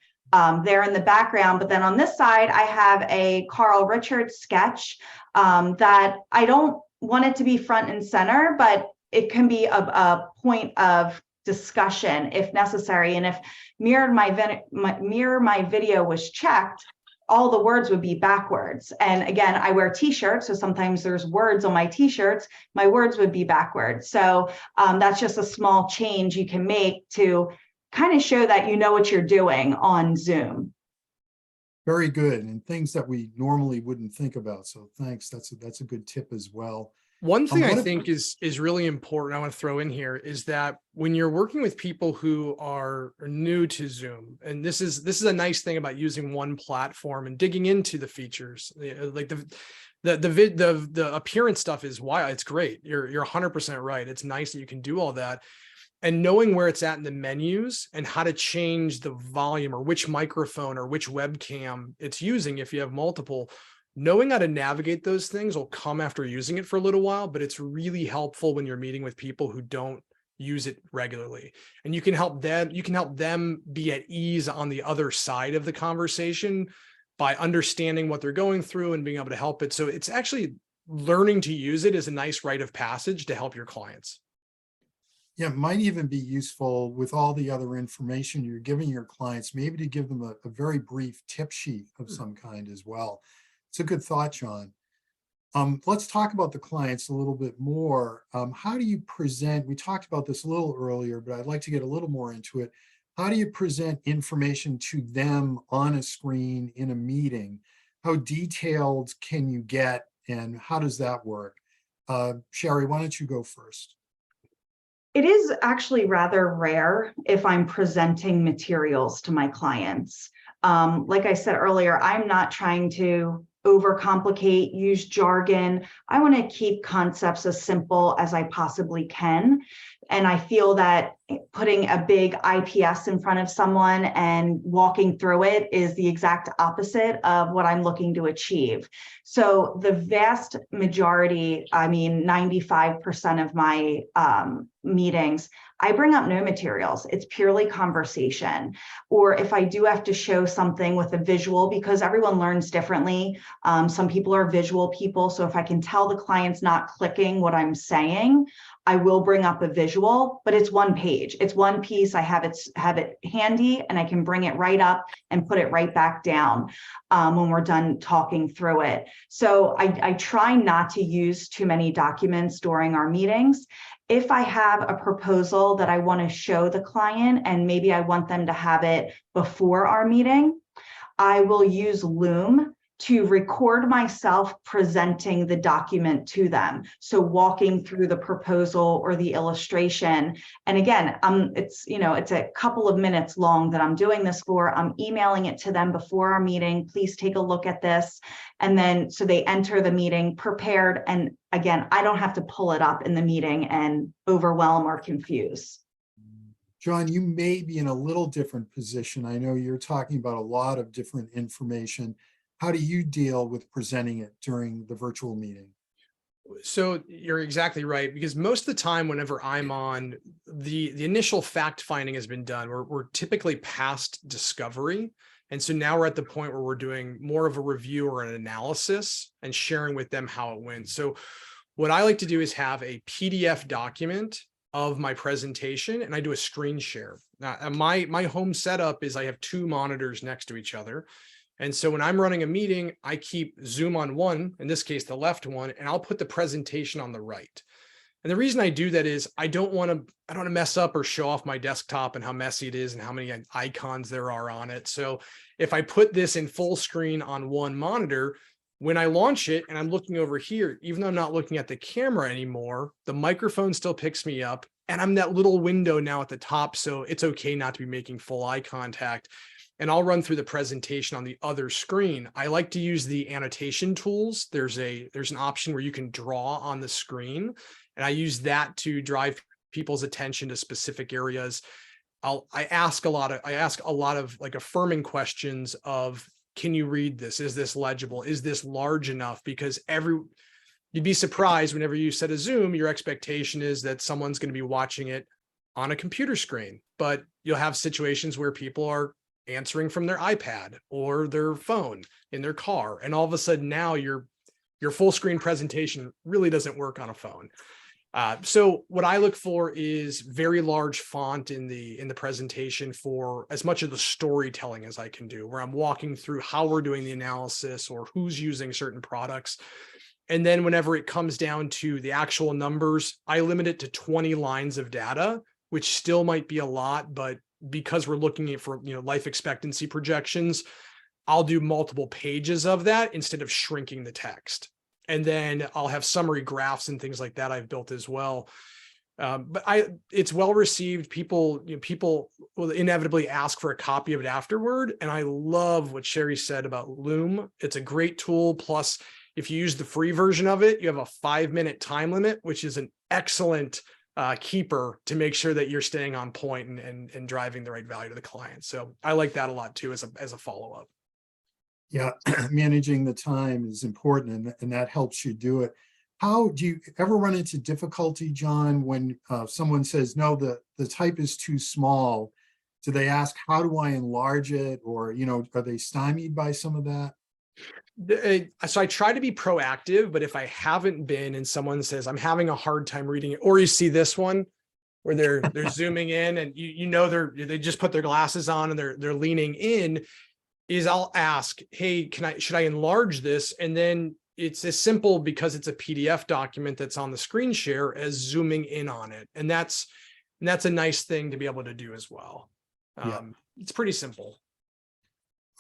there in the background. But then on this side, I have a Carl Richards sketch that I don't want it to be front and center, but it can be a point of discussion if necessary. And if mirror my video was checked, all the words would be backwards. And again, I wear t-shirts, so sometimes there's words on my t-shirts, my words would be backwards. So that's just a small change you can make to kind of show that you know what you're doing on Zoom. Very good, and things that we normally wouldn't think about. So thanks. That's a good tip as well. One thing I think is really important I want to throw in here is that when you're working with people who are new to Zoom, and this is a nice thing about using one platform and digging into the features, like the appearance stuff is wild. It's great. You're 100% right. It's nice that you can do all that. And knowing where it's at in the menus and how to change the volume or which microphone or which webcam it's using if you have multiple, knowing how to navigate those things will come after using it for a little while, but it's really helpful when you're meeting with people who don't use it regularly. And you can help them be at ease on the other side of the conversation by understanding what they're going through and being able to help it. So it's actually learning to use it as a nice rite of passage to help your clients. Yeah, it might even be useful with all the other information you're giving your clients, maybe to give them a very brief tip sheet of some kind as well. It's a good thought, John. Let's talk about the clients a little bit more. How do you present? We talked about this a little earlier, but I'd like to get a little more into it. How do you present information to them on a screen in a meeting? How detailed can you get, and how does that work? Shari, why don't you go first? It is actually rather rare if I'm presenting materials to my clients. Like I said earlier, I'm not trying to overcomplicate, use jargon. I want to keep concepts as simple as I possibly can. And I feel that putting a big IPS in front of someone and walking through it is the exact opposite of what I'm looking to achieve. So the vast majority, I mean, 95% of my meetings, I bring up no materials. It's purely conversation. Or if I do have to show something with a visual, because everyone learns differently. Some people are visual people. So if I can tell the client's not clicking what I'm saying, I will bring up a visual, but it's one page. It's one piece. I have it handy and I can bring it right up and put it right back down when we're done talking through it. So I try not to use too many documents during our meetings. If I have a proposal that I want to show the client and maybe I want them to have it before our meeting, I will use Loom to record myself presenting the document to them. So walking through the proposal or the illustration. And again, it's a couple of minutes long that I'm doing this for. I'm emailing it to them before our meeting. Please take a look at this. And then so they enter the meeting prepared. And again, I don't have to pull it up in the meeting and overwhelm or confuse. John, you may be in a little different position. I know you're talking about a lot of different information. How do you deal with presenting it during the virtual meeting? So you're exactly right, because most of the time, whenever I'm on, the initial fact finding has been done. We're typically past discovery. And so now we're at the point where we're doing more of a review or an analysis and sharing with them how it went. So what I like to do is have a PDF document of my presentation, and I do a screen share. Now, my home setup is I have two monitors next to each other. And so when I'm running a meeting, I keep Zoom on one, in this case, the left one, and I'll put the presentation on the right. And the reason I do that is I don't want to mess up or show off my desktop and how messy it is and how many icons there are on it. So if I put this in full screen on one monitor, when I launch it and I'm looking over here, even though I'm not looking at the camera anymore, the microphone still picks me up and I'm that little window now at the top. So it's okay not to be making full eye contact. And I'll run through the presentation on the other screen. I like to use the annotation tools. There's an option where you can draw on the screen. And I use that to drive people's attention to specific areas. I ask a lot of like affirming questions of, can you read this? Is this legible? Is this large enough? Because you'd be surprised whenever you set a Zoom, your expectation is that someone's going to be watching it on a computer screen, but you'll have situations where people are answering from their iPad or their phone in their car. And all of a sudden now your full screen presentation really doesn't work on a phone. So what I look for is very large font in the presentation for as much of the storytelling as I can do, where I'm walking through how we're doing the analysis or who's using certain products. And then whenever it comes down to the actual numbers, I limit it to 20 lines of data, which still might be a lot, but because we're looking at for life expectancy projections, I'll do multiple pages of that instead of shrinking the text. And then I'll have summary graphs and things like that I've built as well. But it's well received. People will inevitably ask for a copy of it afterward. And I love what Shari said about Loom. It's a great tool. Plus, if you use the free version of it, you have a 5-minute time limit, which is an excellent keeper to make sure that you're staying on point and driving the right value to the client. So I like that a lot too as a follow-up. Yeah, managing the time is important, and that helps you do it. How do you ever run into difficulty, John, when someone says, no, the type is too small? Do they ask, how do I enlarge it? Or, are they stymied by some of that? So I try to be proactive, but if I haven't been and someone says, I'm having a hard time reading it, or you see this one where they're zooming in and they just put their glasses on and they're leaning in, is I'll ask, hey, should I enlarge this? And then it's as simple, because it's a PDF document that's on the screen share, as zooming in on it. And that's a nice thing to be able to do as well. It's pretty simple.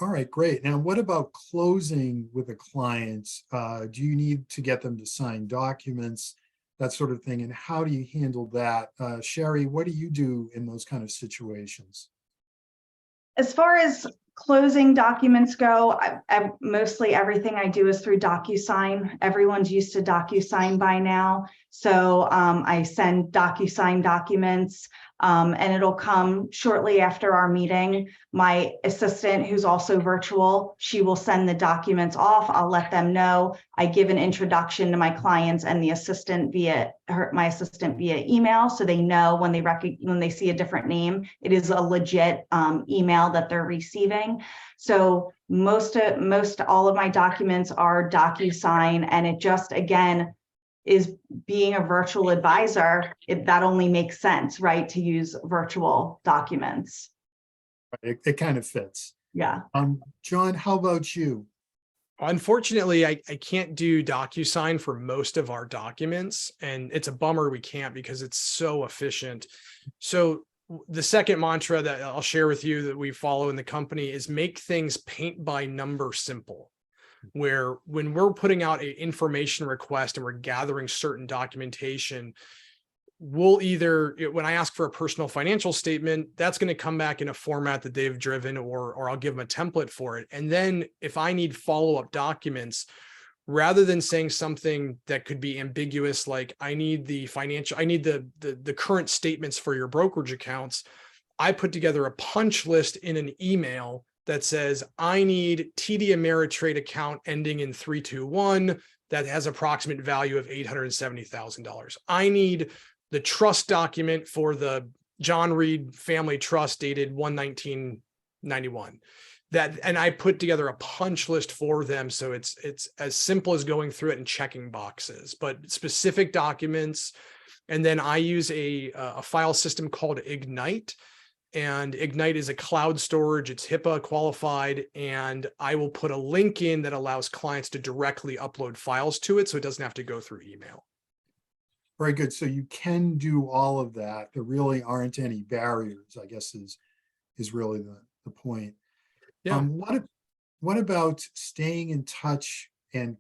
All right, great. Now, what about closing with a client? Do you need to get them to sign documents, that sort of thing? And how do you handle that? Shari, what do you do in those kind of situations? As far as closing documents go, mostly everything I do is through DocuSign. Everyone's used to DocuSign by now. So I send DocuSign documents and it'll come shortly after our meeting. My assistant, who's also virtual, she will send the documents off. I'll let them know. I give an introduction to my clients and the assistant my assistant via email, so they know when they see a different name, it is a legit email that they're receiving. So most all of my documents are DocuSign, and it just, again, is being a virtual advisor, that only makes sense, right, to use virtual documents. It kind of fits. Yeah. John, how about you? Unfortunately, I can't do DocuSign for most of our documents, and it's a bummer we can't, because it's so efficient. So the second mantra that I'll share with you that we follow in the company is make things paint by number simple, where when we're putting out an information request and we're gathering certain documentation, we'll either, when I ask for a personal financial statement, that's going to come back in a format that they've driven, or I'll give them a template for it. And then if I need follow-up documents, rather than saying something that could be ambiguous, like I need the current statements for your brokerage accounts, I put together a punch list in an email that says, I need TD Ameritrade account ending in 321 that has approximate value of $870,000. I need the trust document for the John Reed Family Trust dated 1/1991. And I put together a punch list for them. So it's as simple as going through it and checking boxes, but specific documents. And then I use a file system called Ignite. And Ignite is a cloud storage. It's HIPAA qualified. And I will put a link in that allows clients to directly upload files to it, so it doesn't have to go through email. Very good. So you can do all of that. There really aren't any barriers, I guess, is really the point. Yeah. What about staying in touch and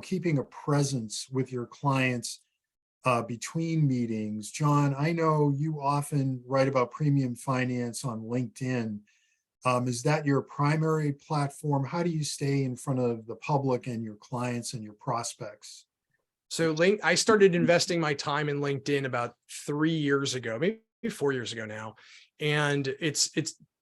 keeping a presence with your clients between meetings? John, I know you often write about premium finance on LinkedIn. Is that your primary platform? How do you stay in front of the public and your clients and your prospects? So I started investing my time in LinkedIn about 3 years ago, maybe 4 years ago now. And it's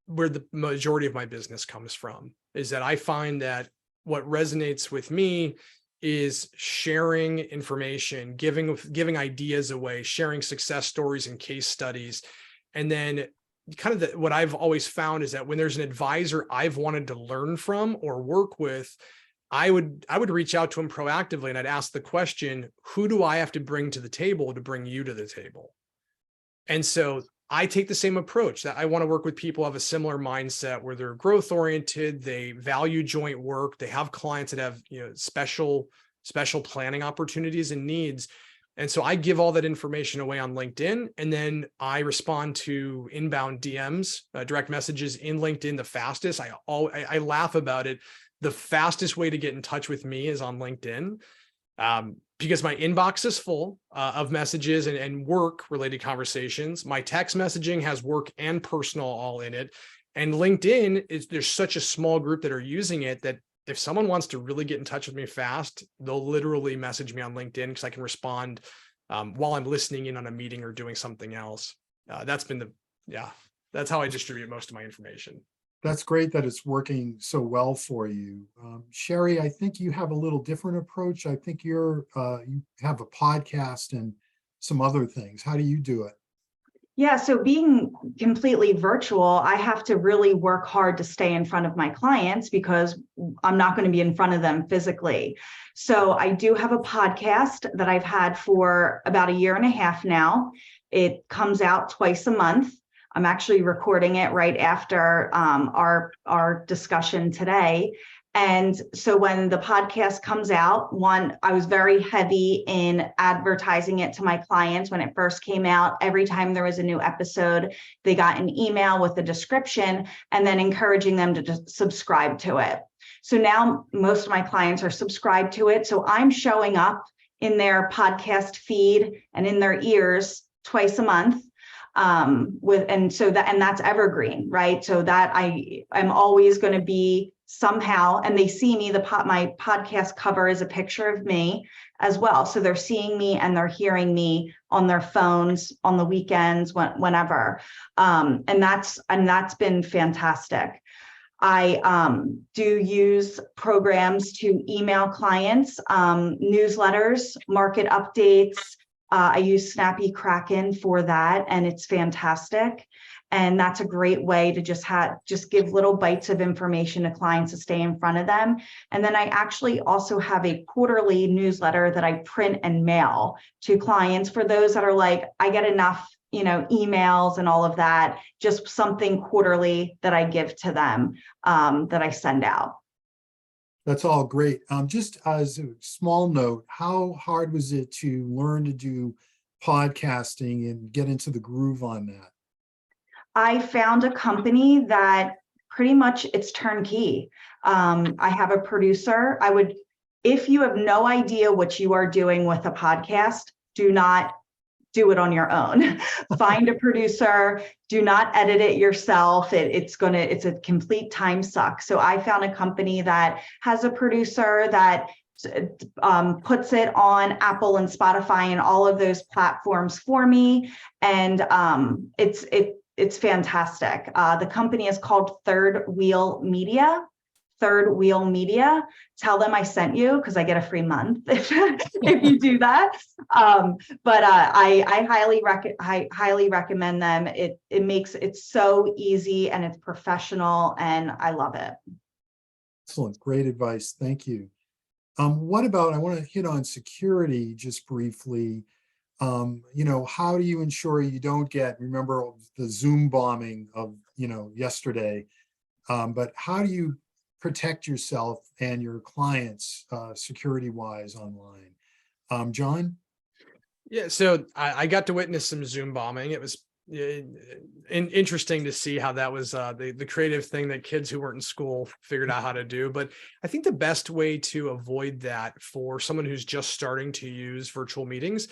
where the majority of my business comes from, is that I find that what resonates with me is sharing information, giving ideas away, sharing success stories and case studies. And then kind of what I've always found is that when there's an advisor I've wanted to learn from or work with, I would reach out to him proactively and I'd ask the question, who do I have to bring to the table to bring you to the table? And so I take the same approach, that I want to work with people who have a similar mindset where they're growth oriented, they value joint work, they have clients that have, special planning opportunities and needs. And so I give all that information away on LinkedIn, and then I respond to inbound DMs, direct messages in LinkedIn the fastest. I laugh about it. The fastest way to get in touch with me is on LinkedIn. Because my inbox is full of messages and work-related conversations. My text messaging has work and personal all in it. And LinkedIn, there's such a small group that are using it that if someone wants to really get in touch with me fast, they'll literally message me on LinkedIn because I can respond while I'm listening in on a meeting or doing something else. That's how I distribute most of my information. That's great that it's working so well for you. Shari, I think you have a little different approach. I think you have a podcast and some other things. How do you do it? Yeah, so being completely virtual, I have to really work hard to stay in front of my clients because I'm not going to be in front of them physically. So I do have a podcast that I've had for about 1.5 years now. It comes out twice a month. I'm actually recording it right after our discussion today. And so when the podcast comes out, I was very heavy in advertising it to my clients when it first came out. Every time there was a new episode, they got an email with a description and then encouraging them to just subscribe to it. So now most of my clients are subscribed to it. So I'm showing up in their podcast feed and in their ears twice a month. That's evergreen, right? So that I'm always going to be somehow, and they see me, my podcast cover is a picture of me as well. So they're seeing me and they're hearing me on their phones on the weekends, whenever. And that's been fantastic. I do use programs to email clients, newsletters, market updates. I use Snappy Kraken for that, and it's fantastic. And that's a great way to just give little bites of information to clients to stay in front of them. And then I actually also have a quarterly newsletter that I print and mail to clients for those that are like, I get enough, emails and all of that, just something quarterly that I give to them, that I send out. That's all great. Just as a small note, how hard was it to learn to do podcasting and get into the groove on that? I found a company that pretty much it's turnkey. I have a producer. If you have no idea what you are doing with a podcast, do not do it on your own. Find a producer. Do not edit it yourself. It's a complete time suck. So I found a company that has a producer that puts it on Apple and Spotify and all of those platforms for me. And it's fantastic. The company is called Third Wheel Media. Tell them I sent you because I get a free month if you do that. I highly recommend them. It makes it so easy and it's professional and I love it. Excellent, great advice. Thank you. What about, I want to hit on security just briefly. How do you ensure you don't remember the Zoom bombing of, yesterday, but how do you protect yourself and your clients security-wise online? John? Yeah, so I got to witness some Zoom bombing. It was interesting to see how that was the creative thing that kids who weren't in school figured out how to do. But I think the best way to avoid that for someone who's just starting to use virtual meetings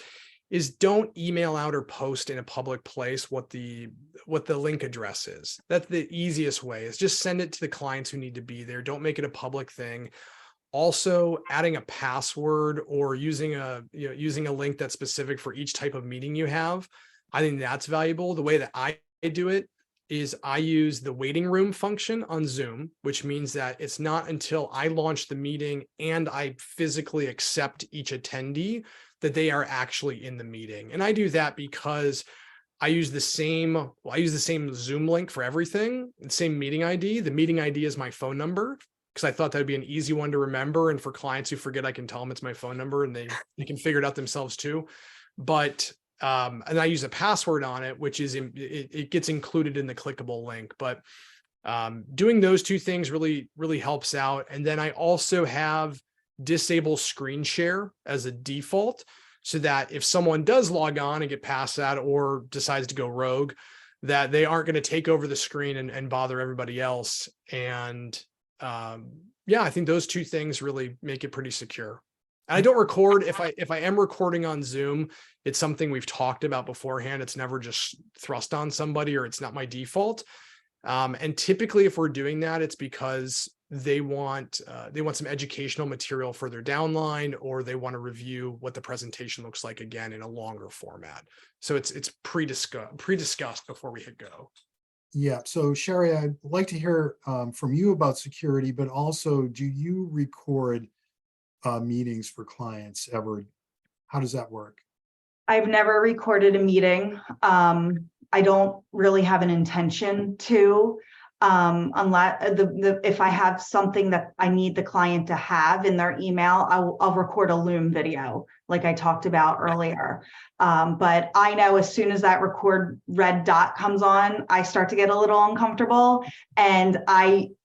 is don't email out or post in a public place what the link address is. That's the easiest way, is just send it to the clients who need to be there. Don't make it a public thing. Also, adding a password or using a link that's specific for each type of meeting you have, I think that's valuable. The way that I do it is I use the waiting room function on Zoom, which means that it's not until I launch the meeting and I physically accept each attendee that they are actually in the meeting. And I do that because I use the same Zoom link for everything, the same meeting ID. The meeting ID is my phone number because I thought that'd be an easy one to remember. And for clients who forget, I can tell them it's my phone number and they can figure it out themselves too. But and I use a password on it, which is it gets included in the clickable link. But doing those two things really helps out. And then I also have disable screen share as a default, so that if someone does log on and get past that or decides to go rogue, that they aren't going to take over the screen and bother everybody else. And yeah, I think those two things really make it pretty secure. And I don't record. If I am recording on Zoom, it's something we've talked about beforehand. It's never just thrust on somebody, or it's not my default. And typically if we're doing that, it's because they want some educational material for their downline, or they want to review what the presentation looks like again in a longer format. So it's pre-discussed before we hit go. Yeah. So Shari, I'd like to hear from you about security, but also, do you record meetings for clients ever? How does that work? I've never recorded a meeting. I don't really have an intention to, unless if I have something that I need the client to have in their email, I'll record a Loom video like I talked about earlier. But I know as soon as that record red dot comes on, I start to get a little uncomfortable. And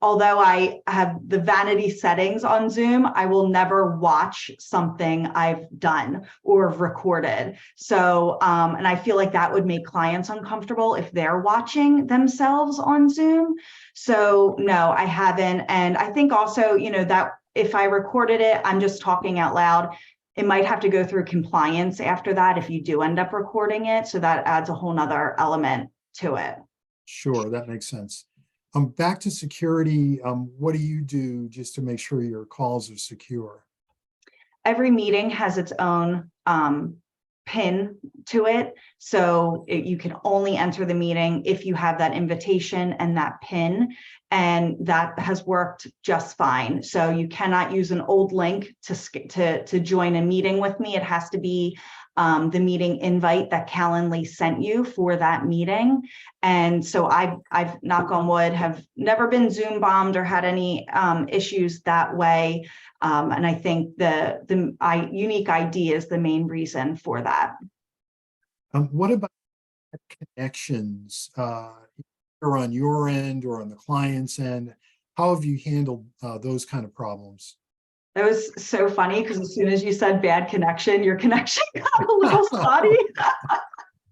although I have the vanity settings on Zoom, I will never watch something I've done or recorded. So, and I feel like that would make clients uncomfortable if they're watching themselves on Zoom. So no, I haven't. And I think also, that if I recorded it, I'm just talking out loud. It might have to go through compliance after that if you do end up recording it. So that adds a whole nother element to it. Sure, that makes sense. Back to security, what do you do just to make sure your calls are secure? Every meeting has its own PIN to it. So you can only enter the meeting if you have that invitation and that PIN. And that has worked just fine. So you cannot use an old link to join a meeting with me. It has to be the meeting invite that Calendly sent you for that meeting. And so I've knock on wood, have never been Zoom bombed or had any issues that way. And I think the unique ID is the main reason for that. What about connections, or on your end or on the client's end? How have you handled those kind of problems? That was so funny because as soon as you said bad connection, your connection got a little spotty.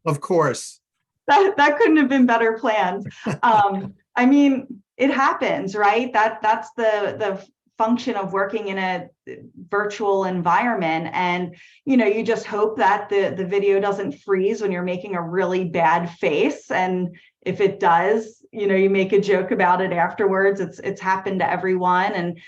Of course. That couldn't have been better planned. I mean, it happens, right? That's the function of working in a virtual environment. And, you just hope that the video doesn't freeze when you're making a really bad face. And if it does, you make a joke about it afterwards. It's happened to everyone. And,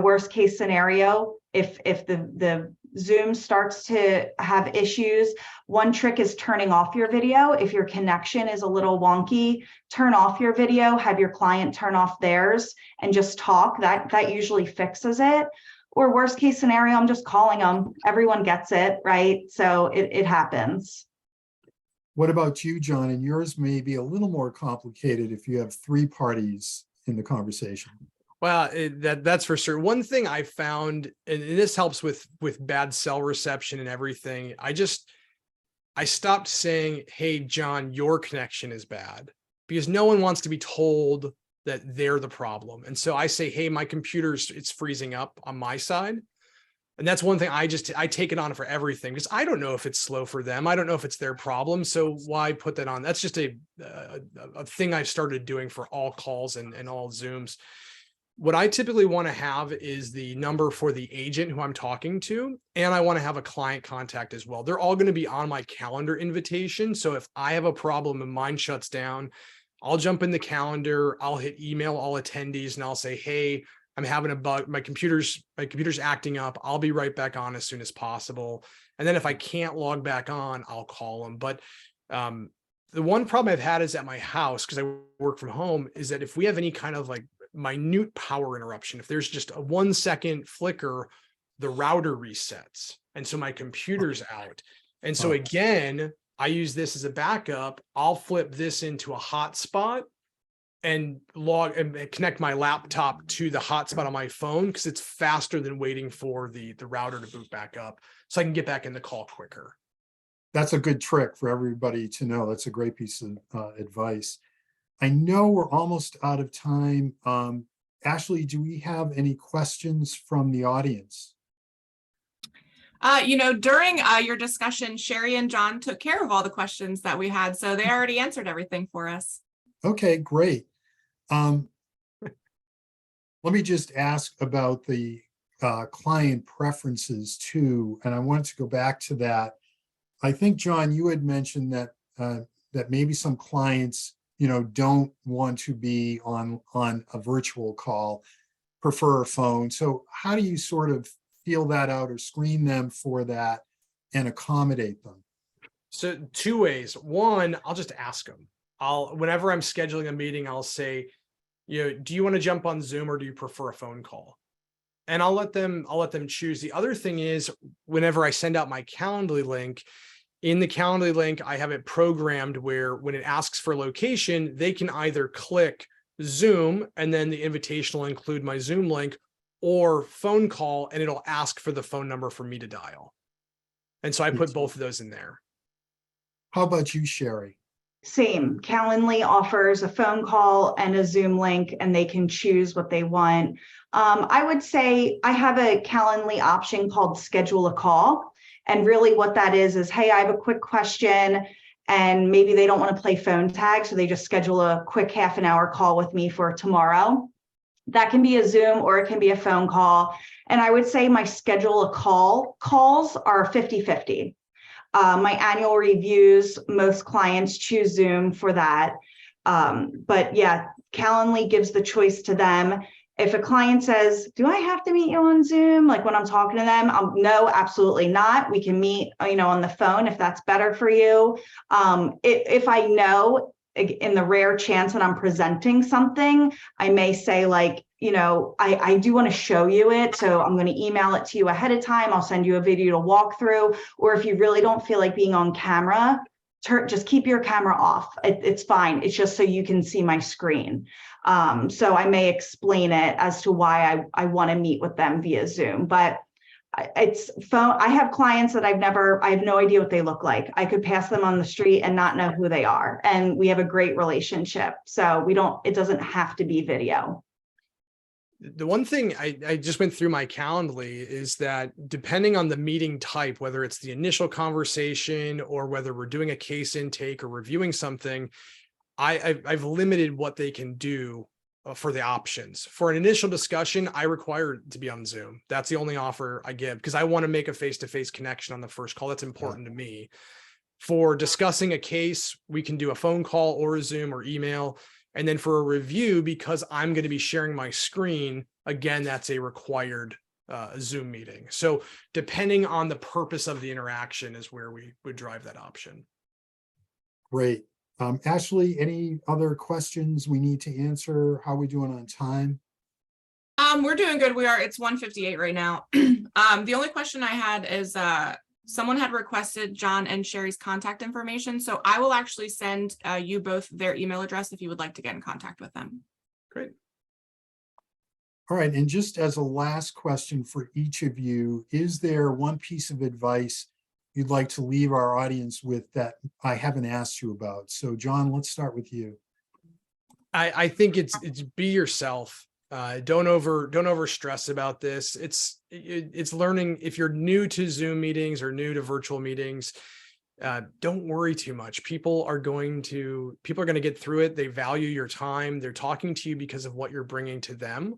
worst case scenario, if the Zoom starts to have issues, one trick is turning off your video. If your connection is a little wonky, turn off your video, have your client turn off theirs and just talk. That usually fixes it. Or worst case scenario, I'm just calling them. Everyone gets it, right? So it happens. What about you, John? And yours may be a little more complicated if you have three parties in the conversation. Well, that's for sure. One thing I found, and this helps with bad cell reception and everything, I stopped saying, "Hey, John, your connection is bad," because no one wants to be told that they're the problem. And so I say, "Hey, my it's freezing up on my side." And that's one thing I take it on for everything, because I don't know if it's slow for them. I don't know if it's their problem. So why put that on? That's just a thing I've started doing for all calls and all Zooms. What I typically want to have is the number for the agent who I'm talking to, and I want to have a client contact as well. They're all going to be on my calendar invitation. So if I have a problem and mine shuts down, I'll jump in the calendar, I'll hit email all attendees, and I'll say, "Hey, I'm having a bug. My computer's acting up. I'll be right back on as soon as possible." And then if I can't log back on, I'll call them. But The one problem I've had is at my house, because I work from home, is that if we have any kind of like minute power interruption, if there's just a 1 second flicker, the router resets. And so my computer's out. And so again, I use this as a backup. I'll flip this into a hotspot and log and connect my laptop to the hotspot on my phone, because it's faster than waiting for the router to boot back up, so I can get back in the call quicker. That's a good trick for everybody to know. That's a great piece of advice. I know we're almost out of time. Ashley, do we have any questions from the audience? During your discussion, Shari and John took care of all the questions that we had, so they already answered everything for us. Okay, great. Let me just ask about the client preferences too, and I wanted to go back to that. I think, John, you had mentioned that that maybe some clients, don't want to be on a virtual call, prefer a phone. So how do you sort of feel that out or screen them for that and accommodate them? So 2 ways. One, I'll just ask them. Whenever I'm scheduling a meeting, I'll say, do you want to jump on Zoom or do you prefer a phone call? And I'll let them choose. The other thing is, whenever I send out my Calendly link, in the Calendly link, I have it programmed where when it asks for location, they can either click Zoom and then the invitation will include my Zoom link, or phone call and it'll ask for the phone number for me to dial. And so I put both of those in there. How about you, Shari? Same. Calendly offers a phone call and a Zoom link, and they can choose what they want. I would say I have a Calendly option called schedule a call. And really what that is, hey, I have a quick question, and maybe they don't want to play phone tag, so they just schedule a quick half-an-hour call with me for tomorrow. That can be a Zoom or it can be a phone call. And I would say my schedule a call calls are 50-50. My annual reviews, most clients choose Zoom for that. But yeah, Calendly gives the choice to them. If a client says, do I have to meet you on Zoom? Like when I'm talking to them, no, absolutely not. We can meet, on the phone if that's better for you. If I know, in the rare chance that I'm presenting something, I may say like, I do want to show you it. So I'm going to email it to you ahead of time. I'll send you a video to walk through. Or if you really don't feel like being on camera, just keep your camera off. It's fine. It's just so you can see my screen. So I may explain it as to why I want to meet with them via Zoom, but it's phone. I have clients that I have no idea what they look like. I could pass them on the street and not know who they are. And we have a great relationship. So it doesn't have to be video. The one thing I just went through my Calendly is that depending on the meeting type, whether it's the initial conversation or whether we're doing a case intake or reviewing something, I've limited what they can do for the options. For an initial discussion, I require it to be on Zoom. That's the only offer I give because I want to make a face-to-face connection on the first call. That's important to me. For discussing a case, we can do a phone call or a Zoom or email. And then for a review, because I'm going to be sharing my screen, again, that's a required Zoom meeting. So depending on the purpose of the interaction is where we would drive that option. Great. Ashley, any other questions we need to answer? How are we doing on time? We're doing good. It's 1:58 right now. The only question I had is someone had requested John and Shari's contact information. So I will actually send you both their email address if you would like to get in contact with them. Great. All right. And just as a last question for each of you, is there one piece of advice you'd like to leave our audience with that I haven't asked you about? So John, let's start with you. I think it's be yourself. Don't over stress about this. It's learning. If you're new to Zoom meetings or new to virtual meetings, don't worry too much. People are going to get through it. They value your time. They're talking to you because of what you're bringing to them,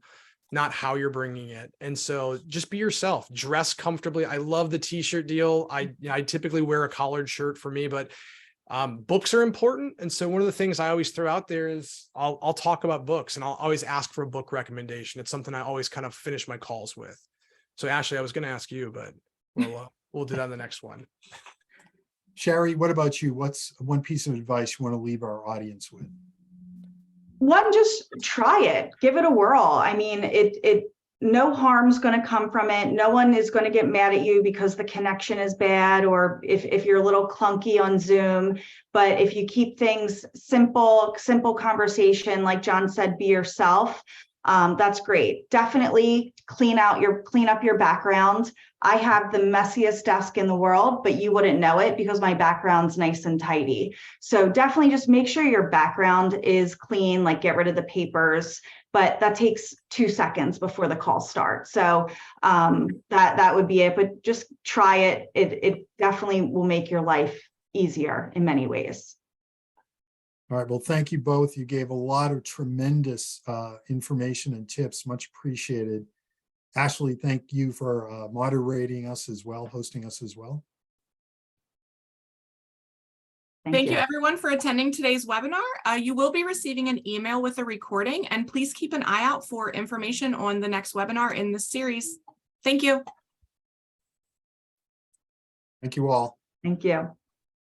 not how you're bringing it. And so just be yourself, dress comfortably. I love the t-shirt deal. I typically wear a collared shirt for me, but books are important. And so one of the things I always throw out there is I'll talk about books and I'll always ask for a book recommendation. It's something I always kind of finish my calls with. So Ashley, I was going to ask you, but we'll do that in the next one. Shari, what about you? What's one piece of advice you want to leave our audience with? One, just try it, give it a whirl. I mean, no harm's going to come from it. No one is going to get mad at you because the connection is bad, or if you're a little clunky on Zoom. But if you keep things simple conversation, like John said, be yourself. That's great. Definitely clean up your background. I have the messiest desk in the world, but you wouldn't know it because my background's nice and tidy. So definitely just make sure your background is clean, like get rid of the papers, but that takes 2 seconds before the call starts. So that would be it, but just try it. It definitely will make your life easier in many ways. All right, well, thank you both. You gave a lot of tremendous information and tips, much appreciated. Ashley, thank you for moderating us as well, hosting us as well. Thank you everyone for attending today's webinar. You will be receiving an email with a recording, and please keep an eye out for information on the next webinar in this series. Thank you. Thank you all. Thank you.